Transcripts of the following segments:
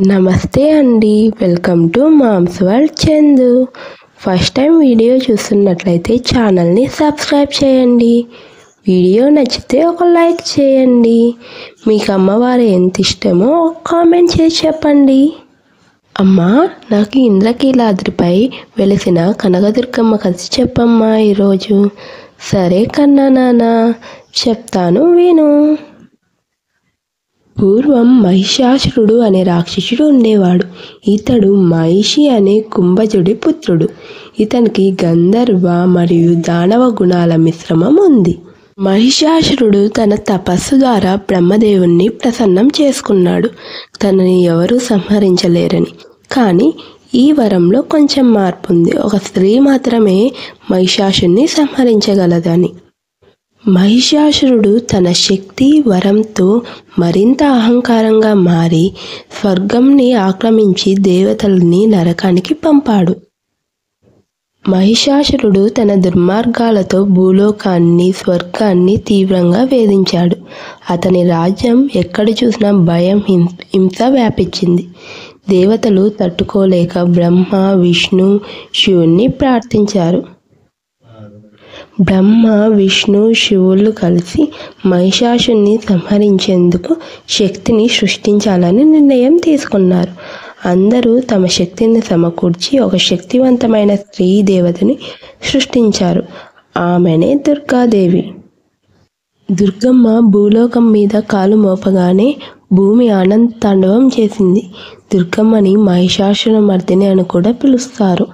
నమస్తే అండి, welcome to moms world Chandu. First time video చూస్తున్నట్లయితే ఛానల్ని సబ్స్క్రైబ్ చేయండి. వీడియో నచ్చితే ఒక లైక్ చేయండి. మీకు అమ్మవారు ఎంత ఇష్టమో కామెంట్ చేసి చెప్పండి. అమ్మా, నాకు ఇంద్రకీలాద్రిపై వెలిసిన కనకదుర్గమ్మ కథ చెప్పమ్మా ఈరోజు. సరే కన్నా నాన్న, చెప్తాను విను. పూర్వం మహిషాసురుడు అనే రాక్షసుడు ఉండేవాడు. ఇతడు మహిషి అనే కుంభజుడి పుత్రుడు. ఇతనికి గంధర్వ మరియు దానవ గుణాల మిశ్రమం ఉంది. మహిషాసురుడు తన తపస్సు ద్వారా బ్రహ్మదేవుణ్ణి ప్రసన్నం చేసుకున్నాడు, తనని ఎవరూ సంహరించలేరని. కానీ ఈ వరంలో కొంచెం మార్పు ఉంది. ఒక స్త్రీ మాత్రమే మహిషాసురుణ్ణి సంహరించగలదని. మహిషాసురుడు తన శక్తి వరంతో మరింత అహంకారంగా మారి స్వర్గంని ఆక్రమించి దేవతల్ని నరకానికి పంపాడు. మహిషాసురుడు తన దుర్మార్గాలతో భూలోకాన్ని, స్వర్గాన్ని తీవ్రంగా వేధించాడు. అతని రాజ్యం ఎక్కడ చూసినా భయం, హింస వ్యాపించింది. దేవతలు తట్టుకోలేక బ్రహ్మ, విష్ణు, శివుణ్ణి ప్రార్థించారు. బ్రహ్మ, విష్ణు, శివులు కలిసి మహిషాసురుణ్ణి సంహరించేందుకు శక్తిని సృష్టించాలని నిర్ణయం తీసుకున్నారు. అందరూ తమ శక్తిని సమకూర్చి ఒక శక్తివంతమైన స్త్రీ దేవతని సృష్టించారు. ఆమెనే దుర్గాదేవి. దుర్గమ్మ భూలోకం మీద కాలు మోపగానే భూమి ఆనంద తాండవం చేసింది. దుర్గమ్మని మహిషాసురమర్దిని అని కూడా పిలుస్తారు.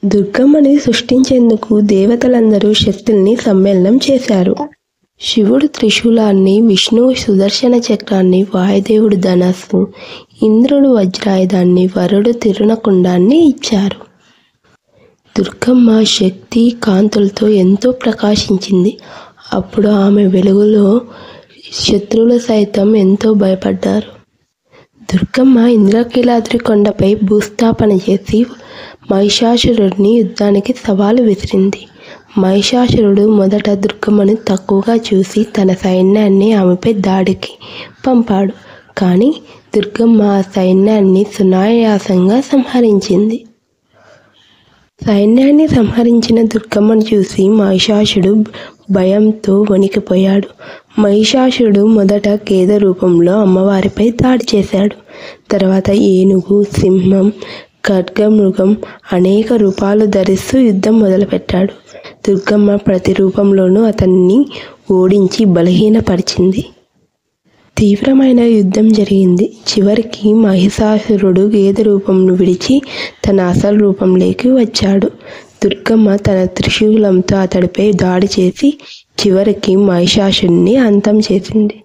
దుర్గమ్మని సృష్టించేందుకు దేవతలందరూ శక్తుల్ని సమ్మేళనం చేశారు. శివుడు త్రిశూలాన్ని, విష్ణువు సుదర్శన చక్రాన్ని, వాయుదేవుడు ధనస్సు, ఇంద్రుడు వజ్రాయుధాన్ని, వరుడు తిరుణకుండాన్ని ఇచ్చారు. దుర్గమ్మ శక్తి కాంతులతో ఎంతో ప్రకాశించింది. అప్పుడు ఆమె వెలుగులో శత్రువులు సైతం ఎంతో భయపడ్డారు. దుర్గమ్మ ఇంద్రకీలాద్రి కొండపై భూస్థాపన చేసి మహిషాసురుడిని యుద్ధానికి సవాలు విసిరింది. మహిషాసురుడు మొదట దుర్గమ్మను తక్కువగా చూసి తన సైన్యాన్ని ఆమెపై దాడికి పంపాడు. కానీ దుర్గమ్మ ఆ సైన్యాన్ని సునాయాసంగా సంహరించింది. సైన్యాన్ని సంహరించిన దుర్గమ్మను చూసి మహిషాసురుడు భయంతో వణికిపోయాడు. మహిషాసురుడు మొదట గేదె రూపంలో అమ్మవారిపై దాడి చేశాడు. తర్వాత ఏనుగు, సింహం, ఖడ్గమృగం అనేక రూపాలు ధరిస్తూ యుద్ధం మొదలుపెట్టాడు. దుర్గమ్మ ప్రతి రూపంలోనూ అతన్ని ఓడించి బలహీనపరిచింది. తీవ్రమైన యుద్ధం జరిగింది. చివరికి మహిషాసురుడు గేదె రూపంను విడిచి తన అసలు రూపంలోకి వచ్చాడు. దుర్గమ్మ తన త్రిశూలంతో అతడిపై దాడి చేసి చివరికి మహిషాసురుడిని అంతం చేసింది.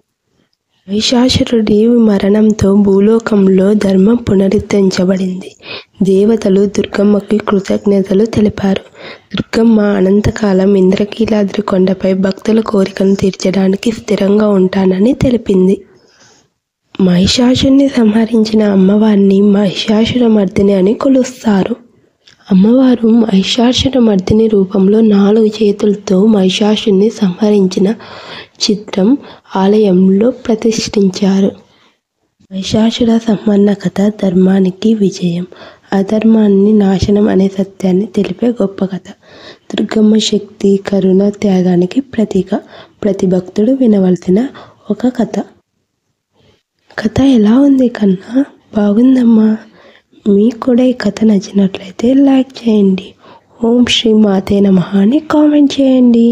మహిషాసురుడి మరణంతో భూలోకంలో ధర్మం పునరుద్ధరించబడింది. దేవతలు దుర్గమ్మకి కృతజ్ఞతలు తెలిపారు. దుర్గమ్మ అనంతకాలం ఇంద్రకీలాద్రి కొండపై భక్తుల కోరికను తీర్చడానికి స్థిరంగా ఉంటానని తెలిపింది. మహిషాసురుని సంహరించిన అమ్మవారిని మహిషాసురమర్దిని అని కొలుస్తారు. అమ్మవారు మహిషాసురమర్దిని రూపంలో 4 చేతులతో మహిషాసురుని సంహరించిన చిత్రం ఆలయంలో ప్రతిష్ఠించారు. మహిషాసుర సంహరణ కథ ధర్మానికి విజయం, అధర్మాన్ని నాశనం అనే సత్యాన్ని తెలిపే గొప్ప కథ. దుర్గమ్మ శక్తి, కరుణ, త్యాగానికి ప్రతీక. ప్రతి భక్తుడు వినవలసిన ఒక కథ. కథ ఎలా ఉంది కన్నా? బాగుందమ్మా. మీకు కూడా ఈ కథ నచ్చినట్లయితే లైక్ చేయండి. ఓం శ్రీ మాతే నమః అని కామెంట్ చేయండి.